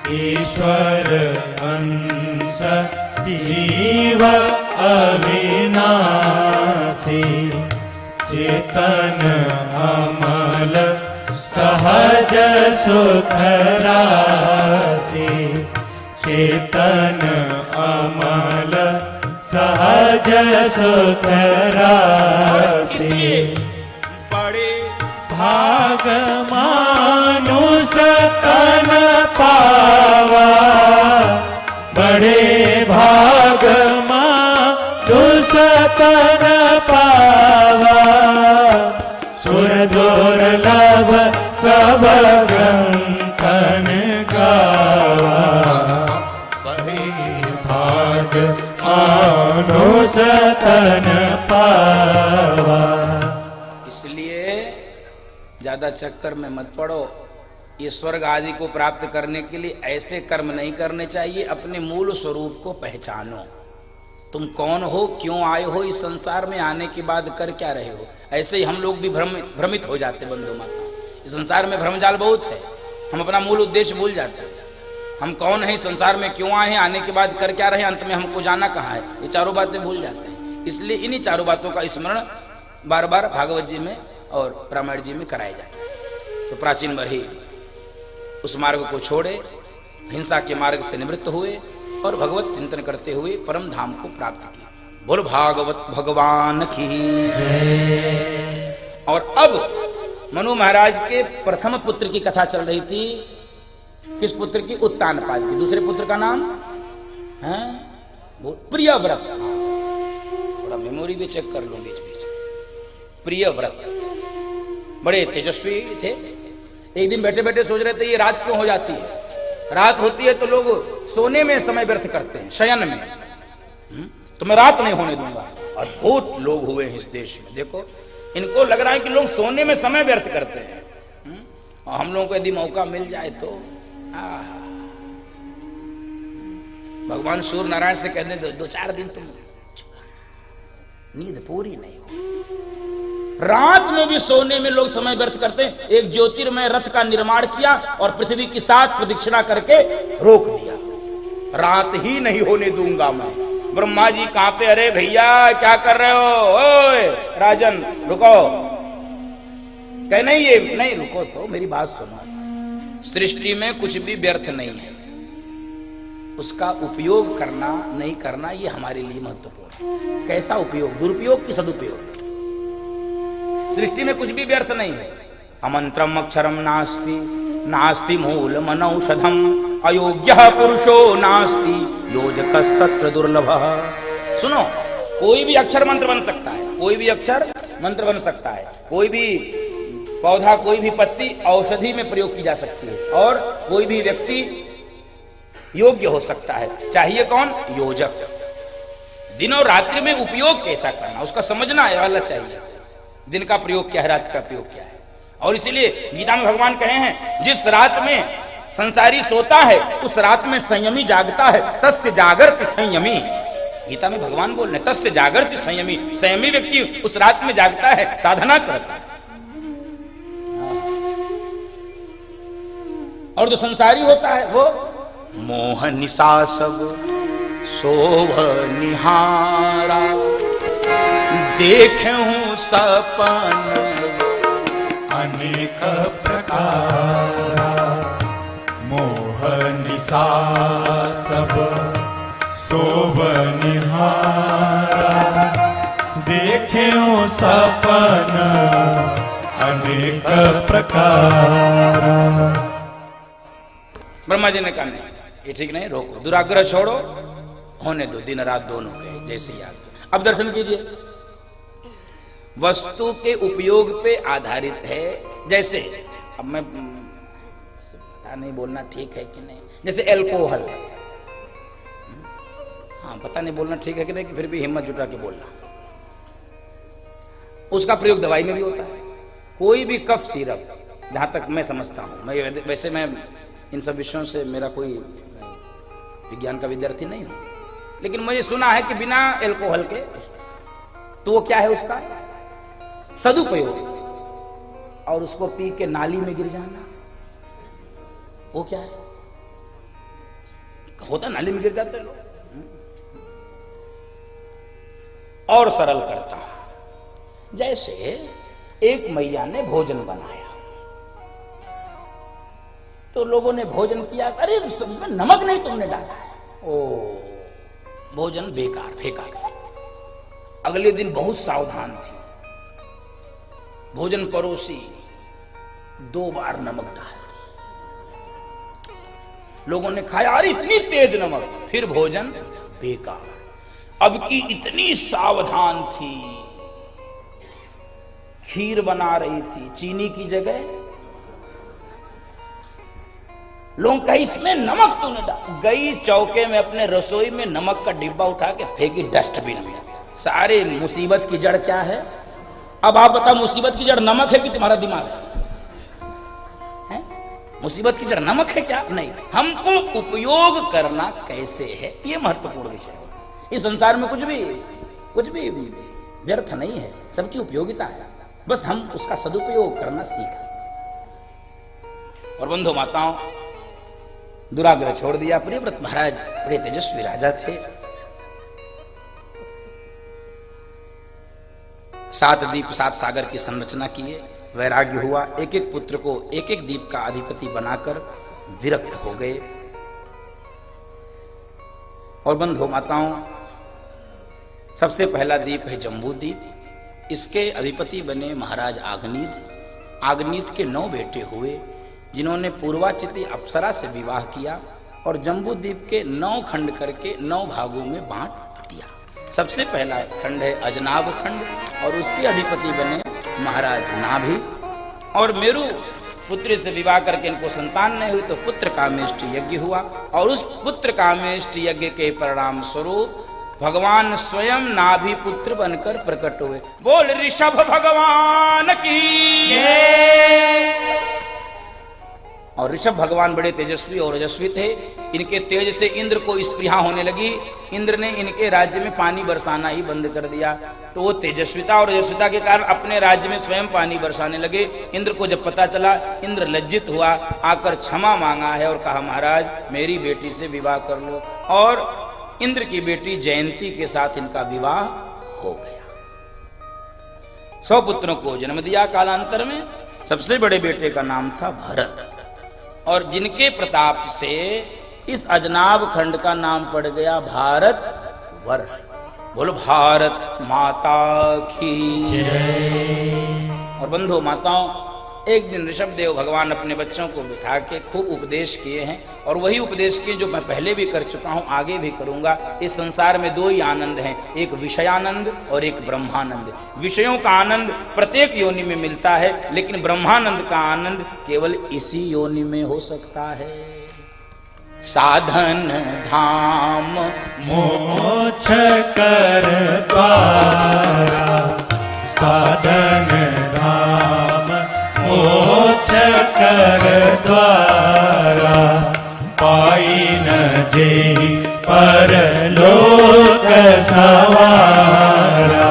ईश्वर अंश जीव अविनाशी, चेतन अमल सहज सुख राशि, चेतन अमल सहज सुख राशि। बड़े भाग मानुष तन पावा, बड़े भाग मानुष तन पावा, सुर दुर्लभ सब ग्रंथन गावा, बड़े भाग मानुष तन पावा। इसलिए ज्यादा चक्कर में मत पड़ो। ये स्वर्ग आदि को प्राप्त करने के लिए ऐसे कर्म नहीं करने चाहिए। अपने मूल स्वरूप को पहचानो। तुम कौन हो, क्यों आए हो, इस संसार में आने के बाद कर क्या रहे हो। ऐसे ही हम लोग भी भ्रमित हो जाते बंधु माता। इस संसार में भ्रमजाल बहुत है। हम अपना मूल उद्देश्य भूल जाते हैं। हम कौन है, संसार में क्यों आए हैं, आने के बाद कर क्या रहे, अंत में हमको जाना कहाँ है, ये चारों बातें भूल जाते हैं। इसलिए इन्हीं चारों बातों का स्मरण बार बार भागवत जी में और रामायण जी में कराया जाता है। तो प्राचीन बरही उस मार्ग को छोड़े, हिंसा के मार्ग से निवृत्त हुए और भगवत चिंतन करते हुए परम धाम को प्राप्त किया। बोल भागवत भगवान की जय। और अब मनु महाराज के प्रथम पुत्र की कथा चल रही थी। किस पुत्र की? उत्तानपाद की। दूसरे पुत्र का नाम है प्रियव्रत। थोड़ा मेमोरी भी चेक कर लो बीच बीच। प्रियव्रत बड़े तेजस्वी थे। एक दिन बैठे बैठे सोच रहे थे ये रात क्यों हो जाती है। रात होती है तो लोग सोने में समय व्यर्थ करते हैं, शयन में। तो मैं रात नहीं होने दूंगा। अद्भुत लोग हुए हैं इस देश में। देखो, इनको लग रहा है कि लोग सोने में समय व्यर्थ करते हैं। और हम लोगों को यदि मौका मिल जाए तो भगवान सूर्य नारायण से कहते हैं दो चार दिन तुम नींद पूरी नहीं हो। रात में भी सोने में लोग समय व्यर्थ करते हैं। एक ज्योतिर्मय रथ का निर्माण किया और पृथ्वी की 7 प्रदक्षिणा करके रोक दिया। रात ही नहीं होने दूंगा मैं। ब्रह्मा जी कहां पे? अरे भैया क्या कर रहे हो? ओए राजन रुको। कह नहीं, ये नहीं, रुको तो मेरी बात सुनो। सृष्टि में कुछ भी व्यर्थ नहीं है। उसका उपयोग करना नहीं करना ये हमारे लिए महत्वपूर्ण है। कैसा उपयोग? दुरुपयोग की सदुपयोग। सृष्टि में कुछ भी व्यर्थ नहीं है। अमंत्रम अक्षरम नास्ति, नास्ति मूलम अनौषधम, अयोग्यः पुरुषो नास्ति, योजकस्तत्र दुर्लभः। सुनो, कोई भी अक्षर मंत्र बन सकता है। कोई भी अक्षर मंत्र बन सकता है। कोई भी पौधा, कोई भी पत्ती औषधि में प्रयोग की जा सकती है। और कोई भी व्यक्ति योग्य हो सकता है। चाहिए कौन? योजक। दिन और रात्रि में उपयोग कैसा करना, उसका समझना वाला चाहिए। दिन का प्रयोग क्या है, रात का प्रयोग क्या है। और इसीलिए गीता में भगवान कहे हैं, जिस रात में संसारी सोता है उस रात में संयमी जागता है, तस्य जागृति संयमी। गीता में भगवान बोल रहे हैं, तस्य जागृति संयमी। संयमी व्यक्ति उस रात में जागता है, साधना करता है। और जो संसारी होता है वो मोह निशा सब शोभ निहारा, देखूं सपन अनेक प्रकारा, मोह निशा सब शोभ निहारा, देखें सपन अनेक प्रकारा। ब्रह्मा जी ने कहा नहीं, ये ठीक नहीं, रोको, दुराग्रह छोड़ो, होने दो, दिन रात दोनों के जैसे याद। अब दर्शन कीजिए, वस्तु के उपयोग पे आधारित है। जैसे अब मैं पता नहीं बोलना ठीक है कि नहीं, जैसे एल्कोहल, हाँ पता नहीं बोलना ठीक है कि नहीं, कि फिर भी हिम्मत जुटा के बोलना। उसका प्रयोग दवाई में भी होता है। कोई भी कफ सिरप, जहां तक मैं समझता हूं, मैं वैसे मैं इन सब विषयों से मेरा कोई विज्ञान का विद्यार्थी नहीं हूं, लेकिन मुझे सुना है कि बिना एल्कोहल के, तो वो क्या है उसका सदुपयोग, और उसको पी के नाली में गिर जाना, वो क्या है? होता नाली में गिर जाते लोग। और सरल करता हूं, जैसे एक मैया ने भोजन बनाया, तो लोगों ने भोजन किया, अरे उसमें नमक नहीं तुमने डाला, ओ भोजन बेकार फेंका गया। अगले दिन बहुत सावधान थी, भोजन परोसी, 2 बार नमक डाल दी, लोगों ने खाया, अरे इतनी तेज नमक, फिर भोजन बेकार। अब की इतनी सावधान थी, खीर बना रही थी, चीनी की जगह लोग कहीं इसमें नमक तूने डाल, गई चौके में अपने रसोई में नमक का डिब्बा उठा के फेंकी डस्टबिन में। सारे मुसीबत की जड़ क्या है? अब आप बताओ, मुसीबत की जड़ नमक है कि तुम्हारा दिमाग है? मुसीबत की जड़ नमक है क्या? नहीं, हमको उपयोग करना कैसे है, ये महत्वपूर्ण विषय है। इस संसार में कुछ भी व्यर्थ नहीं है, सबकी उपयोगिता है, बस हम उसका सदुपयोग करना सीखें। और बंधु माताओं, दुराग्रह छोड़ दिया। प्रियव्रत महाराज बड़े तेजस्वी राजा थे, 7 द्वीप 7 सागर की संरचना किए, वैराग्य हुआ, एक एक पुत्र को एक एक द्वीप का अधिपति बनाकर विरक्त हो गए। और बंधु माताओं, सबसे पहला द्वीप है जम्बू द्वीप, इसके अधिपति बने महाराज आग्नीद। आग्नीद के 9 बेटे हुए, जिन्होंने पूर्वाचिति अप्सरा से विवाह किया और जम्बू द्वीप के 9 खंड करके 9 भागों में बांट दिया। सबसे पहला खंड है अजनाब खंड और उसके अधिपति बने महाराज नाभि। और मेरु पुत्री से विवाह करके इनको संतान नहीं हुई तो पुत्र कामेष्ट यज्ञ हुआ, और उस पुत्र कामेष्ट यज्ञ के परिणाम स्वरूप भगवान स्वयं नाभि पुत्र बनकर प्रकट हुए। बोल ऋषभ भगवान की जय। और ऋषभ भगवान बड़े तेजस्वी और ओजस्वी थे, इनके तेज से इंद्र को स्पृहा होने लगी। इंद्र ने इनके राज्य में पानी बरसाना ही बंद कर दिया, तो वो तेजस्विता और ओजस्विता के कारण अपने राज्य में स्वयं पानी बरसाने लगे। इंद्र को जब पता चला, इंद्र लज्जित हुआ, आकर क्षमा मांगा है और कहा महाराज मेरी बेटी से विवाह कर लो। और इंद्र की बेटी जयंती के साथ इनका विवाह हो गया। 100 पुत्रों को जन्म दिया कालांतर में। सबसे बड़े बेटे का नाम था भरत, और जिनके प्रताप से इस अजनाब खंड का नाम पड़ गया भारत वर्ष। बोलो भारत माता की जय। और बंधु माताओं, एक दिन ऋषभ देव भगवान अपने बच्चों को बिठा के खूब उपदेश किए हैं, और वही उपदेश किए जो मैं पहले भी कर चुका हूं, आगे भी करूंगा। इस संसार में 2 ही आनंद हैं, एक विषयानंद और एक ब्रह्मानंद। विषयों का आनंद प्रत्येक योनि में मिलता है, लेकिन ब्रह्मानंद का आनंद केवल इसी योनि में हो सकता है। साधन धाम मोक्ष कर द्वारा, साधन धाम मोक्ष कर द्वारा, पाई न जेहि परलोक सवारा,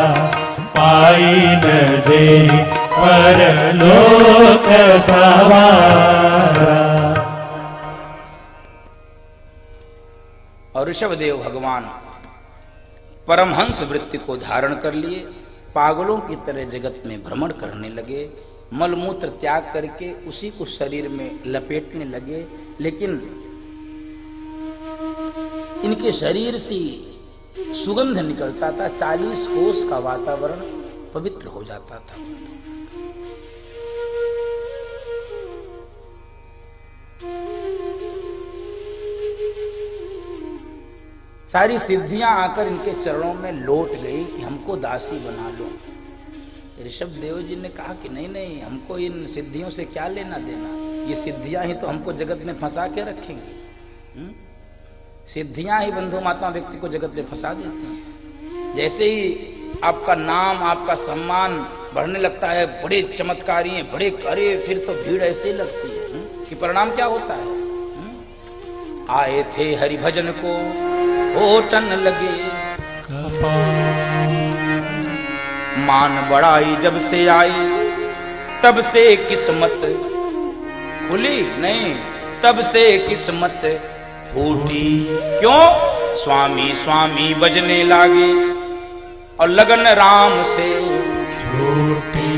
पाई न जेहि परलोक सवारा। और ऋषभदेव भगवान परमहंस वृत्ति को धारण कर लिए, पागलों की तरह जगत में भ्रमण करने लगे, मलमूत्र त्याग करके उसी को शरीर में लपेटने लगे। लेकिन इनके शरीर से सुगंध निकलता था, 40 कोस का वातावरण पवित्र हो जाता था। सारी सिद्धियां आकर इनके चरणों में लौट गई कि हमको दासी बना लो। ऋषभ देव जी ने कहा कि नहीं नहीं, हमको इन सिद्धियों से क्या लेना देना, ये सिद्धियां ही तो हमको जगत में फंसा के रखेंगे। सिद्धियां ही बंधु माता व्यक्ति को जगत में फंसा देती हैं। जैसे ही आपका नाम, आपका सम्मान बढ़ने लगता है, बड़े चमत्कारी हैं, बड़े करे, फिर तो भीड़ ऐसे लगती है कि परिणाम क्या होता है। आए थे हरि भजन को होटन लगे, मान बढ़ाई जब से आई, तब से किस्मत खुली नहीं, तब से किस्मत फूटी। क्यों? स्वामी स्वामी बजने लागे और लगन राम से छूटी।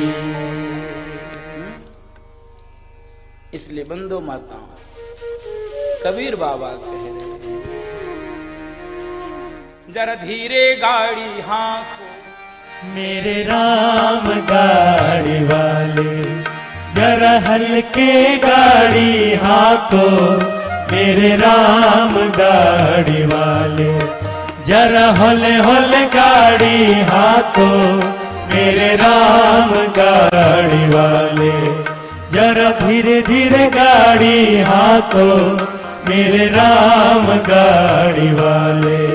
इसलिए बंदो माताओं, कबीर बाबा कह रहे हैं, जरा धीरे गाड़ी हाँको मेरे राम गाड़ी वाले, जरा हल्के गाड़ी हाथो मेरे राम गाड़ी वाले, जरा होले होले गाड़ी हाथो मेरे राम गाड़ी वाले, जरा धीरे धीरे गाड़ी हाथो मेरे राम गाड़ी वाले।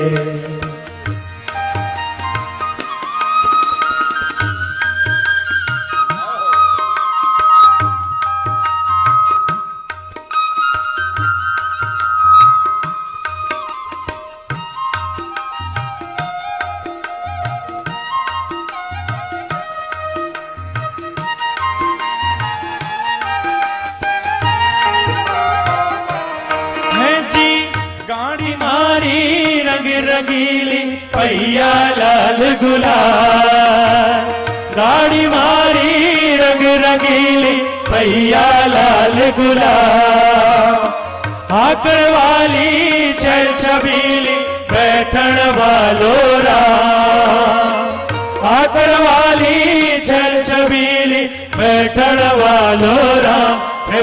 रंगीली पैया लाल गुलाल, गाड़ी मारी रंग रंगीली पैया लाल गुलाल, आकर वाली चल छबीली बैठन वालो राम, आकर वाली चल छबीली बैठन वालो राम।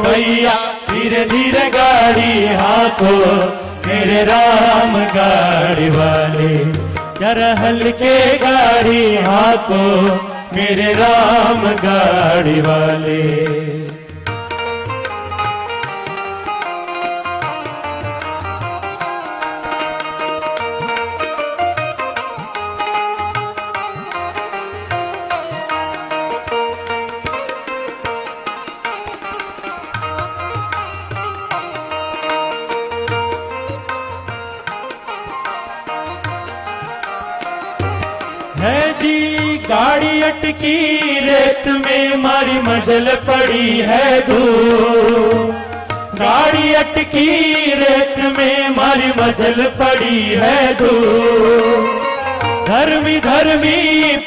भैया धीरे धीरे गाड़ी हाथो मेरे राम गाड़ी वाले, जरा हल्के गाड़ी हाथो मेरे राम गाड़ी वाले। है जी गाड़ी अटकी रेत में मारी मजल पड़ी है दूर, गाड़ी अटकी रेत में मारी मजल पड़ी है दूर, धर्मी धर्मी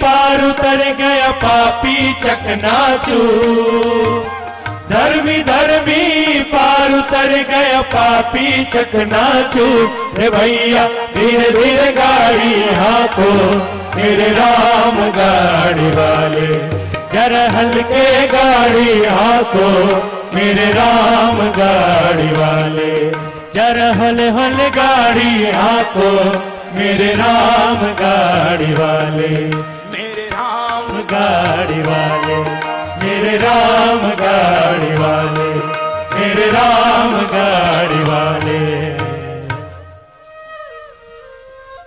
पार उतर गया पापी चकनाचूर, धर्मी धर्मी पार उतर गया पापी चकनाचूर। रे भैया धीरे धीरे गाड़ी हाथो मेरे राम गाड़ी वाले, जरा हल्के गाड़ी हाथो मेरे राम गाड़ी वाले, जरा हल हल गाड़ी हाथो मेरे राम गाड़ी वाले, मेरे राम गाड़ी वाले, मेरे राम गाड़ी वाले, मेरे राम गाड़ी वाले।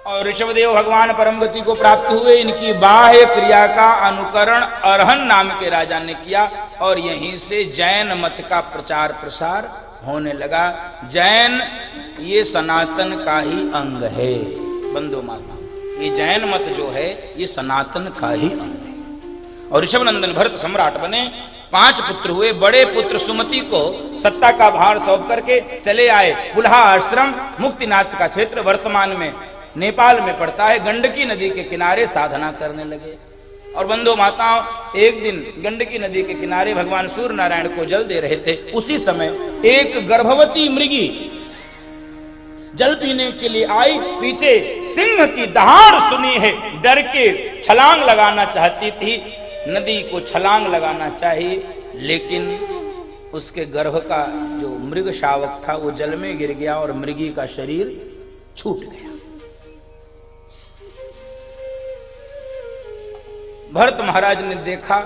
और ऋषभदेव भगवान परमगति को प्राप्त हुए। इनकी बाह्य क्रिया का अनुकरण अरहन नाम के राजा ने किया और यहीं से जैन मत का प्रचार प्रसार होने लगा। जैन ये सनातन का ही अंग है बंधु माता, ये जैन मत जो है ये सनातन का ही अंग है। और ऋषभनंदन भरत सम्राट बने, 5 पुत्र हुए। बड़े पुत्र सुमति को सत्ता का भार सौंप करके चले आए। पुल्हा आश्रम मुक्तिनाथ का क्षेत्र वर्तमान में नेपाल में पड़ता है। गंडकी नदी के किनारे साधना करने लगे। और बंधु माताओं, एक दिन गंडकी नदी के किनारे भगवान सूर्य नारायण को जल दे रहे थे। उसी समय एक गर्भवती मृगी जल पीने के लिए आई। पीछे सिंह की दहाड़ सुनी है, डर के छलांग लगाना चाहती थी। नदी को छलांग लगाना चाहिए, लेकिन उसके गर्भ का जो मृग शावक था वो जल में गिर गया और मृगी का शरीर छूट गया। भरत महाराज ने देखा,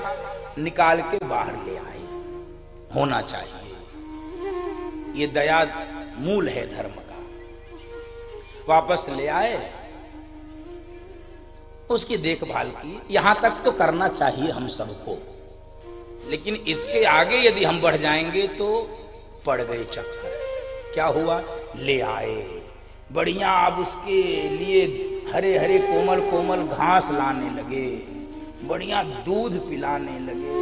निकाल के बाहर ले आए। होना चाहिए, ये दया मूल है धर्म का। वापस ले आए, उसकी देखभाल की। यहां तक तो करना चाहिए हम सबको, लेकिन इसके आगे यदि हम बढ़ जाएंगे तो पड़ गए चक्कर। क्या हुआ? ले आए बढ़िया। अब उसके लिए हरे हरे कोमल कोमल घास लाने लगे, बढ़िया दूध पिलाने लगे,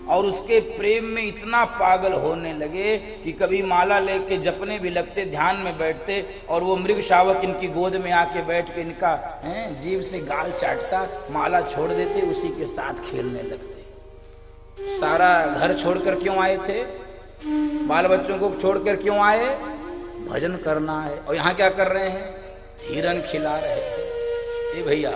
और उसके प्रेम में इतना पागल होने लगे कि कभी माला लेके जपने भी लगते, ध्यान में बैठते, और वो मृग शावक इनकी गोद में आके बैठ के इनका जीभ से गाल चाटता, माला छोड़ देते, उसी के साथ खेलने लगते। सारा घर छोड़कर क्यों आए थे? बाल बच्चों को छोड़कर क्यों आए? भजन करना है। और यहाँ क्या कर रहे हैं? हिरन खिला रहे हैं। ए भैया,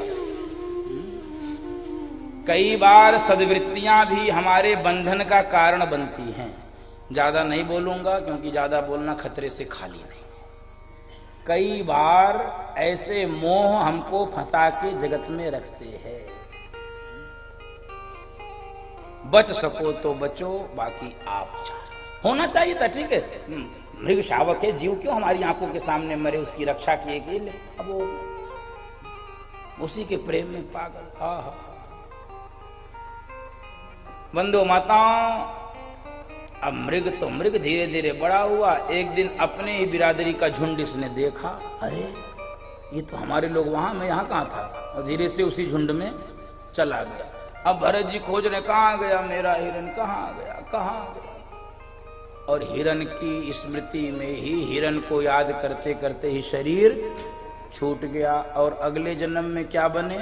कई बार सद्वृत्तियां भी हमारे बंधन का कारण बनती हैं। ज्यादा नहीं बोलूंगा क्योंकि ज्यादा बोलना खतरे से खाली नहीं। कई बार ऐसे मोह हमको फंसा के जगत में रखते हैं। बच सको तो बचो, बाकी आप जानो। होना चाहिए था, ठीक है, मृग शावक है, जीव क्यों हमारी आंखों के सामने मरे, उसकी रक्षा किए कि अब वो उसी के प्रेम में पागल। हाँ, बंधु माताओं, अब मृग तो मृग धीरे धीरे बड़ा हुआ। एक दिन अपने ही बिरादरी का झुंड इसने देखा, अरे ये तो हमारे लोग वहां, मैं यहाँ कहाँ था, और धीरे से उसी झुंड में चला गया। अब भरत जी खोज रहे, कहाँ गया मेरा हिरन, कहाँ गया, कहाँ गया। और हिरन की स्मृति में ही, हिरन को याद करते करते ही शरीर छूट गया, और अगले जन्म में क्या बने?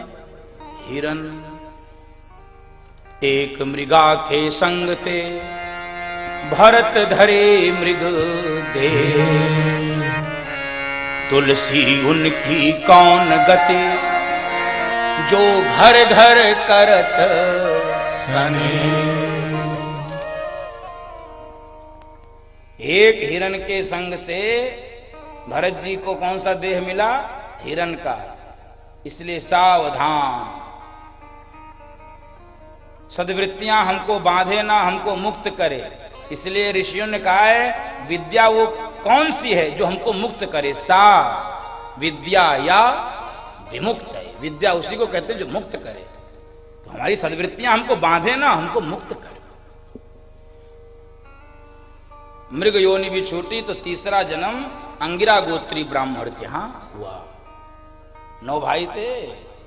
हिरन। एक मृगा के संग ते भरत धरे मृग दे, तुलसी उनकी कौन गति, जो घर घर करत सने। एक हिरन के संग से भरत जी को कौन सा देह मिला? हिरन का। इसलिए सावधान, सद्वृत्तियां हमको बांधे ना, हमको मुक्त करे। इसलिए ऋषियों ने कहा है, विद्या वो कौन सी है जो हमको मुक्त करे? सा विद्या या विमुक्त है। विद्या उसी को कहते हैं जो मुक्त करे। तो हमारी सद्वृत्तियां हमको बांधे ना, हमको मुक्त करे। मृग योनि भी छूटी तो तीसरा जन्म अंगिरा गोत्री ब्राह्मण के यहां हुआ। 9 भाई थे,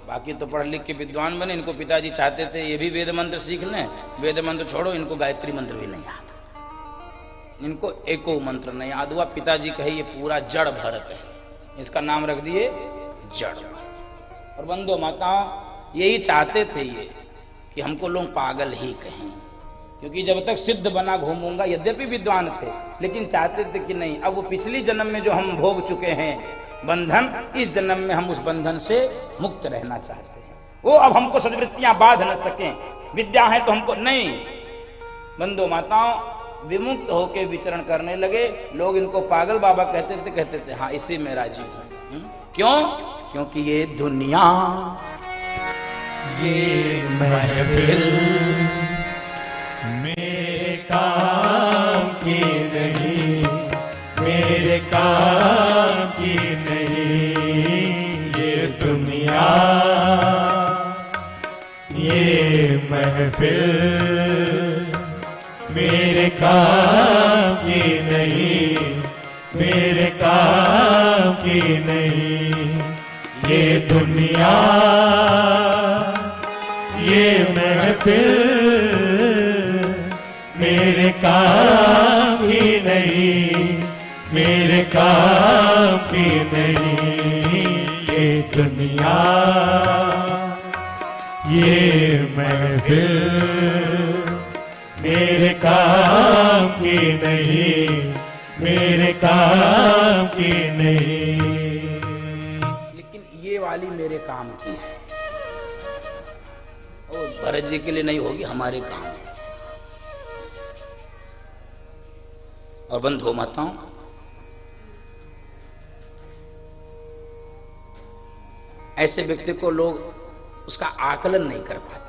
बाकी तो पढ़ लिख के विद्वान बने। इनको पिताजी चाहते थे ये भी वेद मंत्र सीख लें। वेद मंत्र छोड़ो, इनको गायत्री मंत्र भी नहीं आता, इनको एको मंत्र नहीं याद हुआ। पिताजी कहे ये पूरा जड़ भरत है, इसका नाम रख दिए जड़। और बंधु माताओं, यही चाहते थे ये कि हमको लोग पागल ही कहें, क्योंकि जब तक सिद्ध बना घूमूंगा। यद्यपि विद्वान थे, लेकिन चाहते थे कि नहीं, अब वो पिछली जन्म में जो हम भोग चुके हैं बंधन, इस जन्म में हम उस बंधन से मुक्त रहना चाहते हैं। वो अब हमको सद्वृत्तियां बांध न सकें। विद्या है तो हमको नहीं। बंधु माताओं, विमुक्त होके विचरण करने लगे। लोग इनको पागल बाबा कहते थे। हाँ, इसी में राजी हूं। क्यों? क्योंकि ये दुनिया, ये महफिल मेरे काम की नहीं, मेरे काम की नहीं। ये दुनिया, ये महफिल मेरे काम की नहीं, मेरे काम की नहीं। ये दुनिया, ये महफिल मेरे काम की नहीं, मेरे काम की नहीं। ये दुनिया, ये महफिल मेरे काम की नहीं, मेरे काम की नहीं। लेकिन ये वाली मेरे काम की है, और भरत जी के लिए नहीं होगी, हमारे काम की। और बंधु माताओं, ऐसे व्यक्ति को लोग उसका आकलन नहीं कर पाते।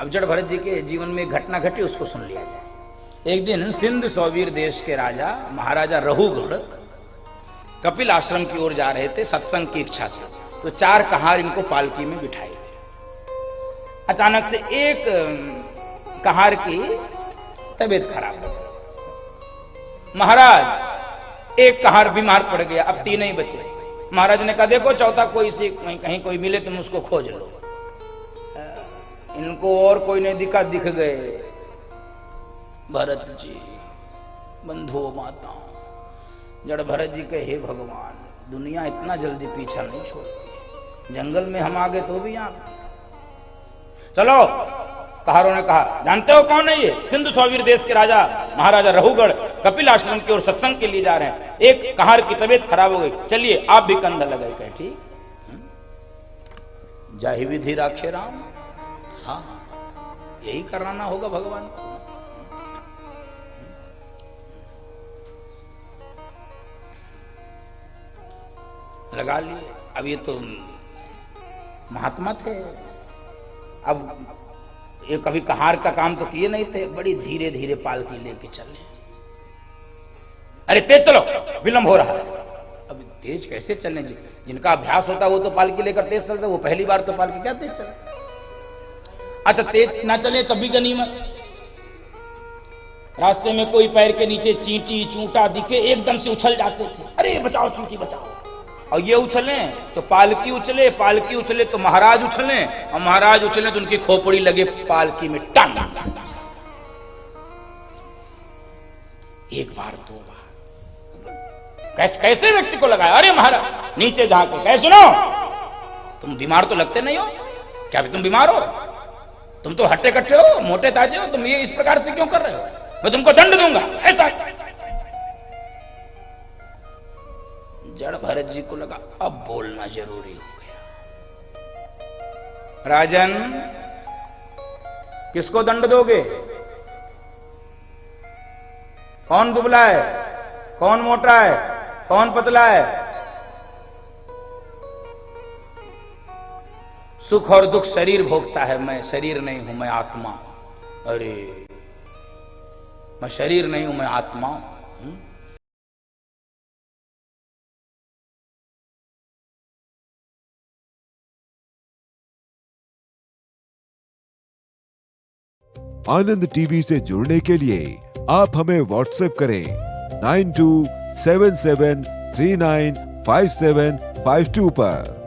अब जड़ भरत जी के जीवन में घटना घटी, उसको सुन लिया जाए। एक दिन सिंध सौवीर देश के राजा महाराजा रहुगढ़ कपिल आश्रम की ओर जा रहे थे सत्संग की इच्छा से। तो 4 कहार इनको पालकी में बिठाए थे। अचानक से एक कहार की तबीयत खराब हो गई। महाराज, एक कहार बीमार पड़ गया, अब 3 ही बचे। महाराज ने कहा, देखो चौथा कोई से कहीं कोई मिले तुम उसको खोज लो। इनको और कोई नहीं दिखा, दिख गए। भरत जी, बंधुओं माताओं, जड़ भरत जी कहे, हे भगवान, दुनिया इतना जल्दी पीछा नहीं छोड़ती, जंगल में हम आ गए तो भी यहाँ। चलो, कहारों ने कहा, जानते हो कौन है ये? सिंधु सौवीर देश के राजा महाराजा रहुगढ़ कपिल आश्रम की ओर सत्संग के लिए जा रहे हैं। एक कहार की तबीयत खराब हो गई, चलिए आप भी कंधा लगाए। कहे ठीक, जाहि विधि राखे राम। हाँ, यही कराना होगा भगवान को। लगा लिए। अब ये तो महात्मा थे, अब ये कभी कहार का काम तो किए नहीं थे, बड़ी धीरे धीरे पालकी लेके चले। अरे तेज चलो, विलंब हो रहा है। अब तेज कैसे चलने जी? जिनका अभ्यास होता है वो तो पालकी लेकर तेज चलते, वो पहली बार तो पालकी क्या तेज चले। अच्छा, तेज ना चले तब भी गनीमत। रास्ते में कोई पैर के नीचे चींटी चूंटा दिखे, एकदम से उछल जाते थे, अरे बचाओ चींटी बचाओ। और ये उछले तो पालकी उछले, पालकी उछले तो महाराज उछले, और महाराज उछले तो उनकी खोपड़ी लगे पालकी में टंग। एक बार, दो बार, कैसे व्यक्ति को लगाया? अरे महाराज नीचे झांके, कहे सुनो, तुम बीमार तो लगते नहीं हो क्या? तुम बीमार हो? तुम तो हट्टे कट्टे हो, मोटे ताजे हो, तुम ये इस प्रकार से क्यों कर रहे हो? मैं तुमको दंड दूंगा। ऐसा जड़ भरत जी को लगा अब बोलना जरूरी हो गया। राजन, किसको दंड दोगे? कौन दुबला है, कौन मोटा है, कौन पतला है? सुख और दुख शरीर भोगता है, मैं शरीर नहीं हूं, मैं आत्मा। अरे मैं शरीर नहीं हूं, मैं आत्मा हूं। आनंद टीवी से जुड़ने के लिए आप हमें व्हाट्सएप करें 9277395752 पर।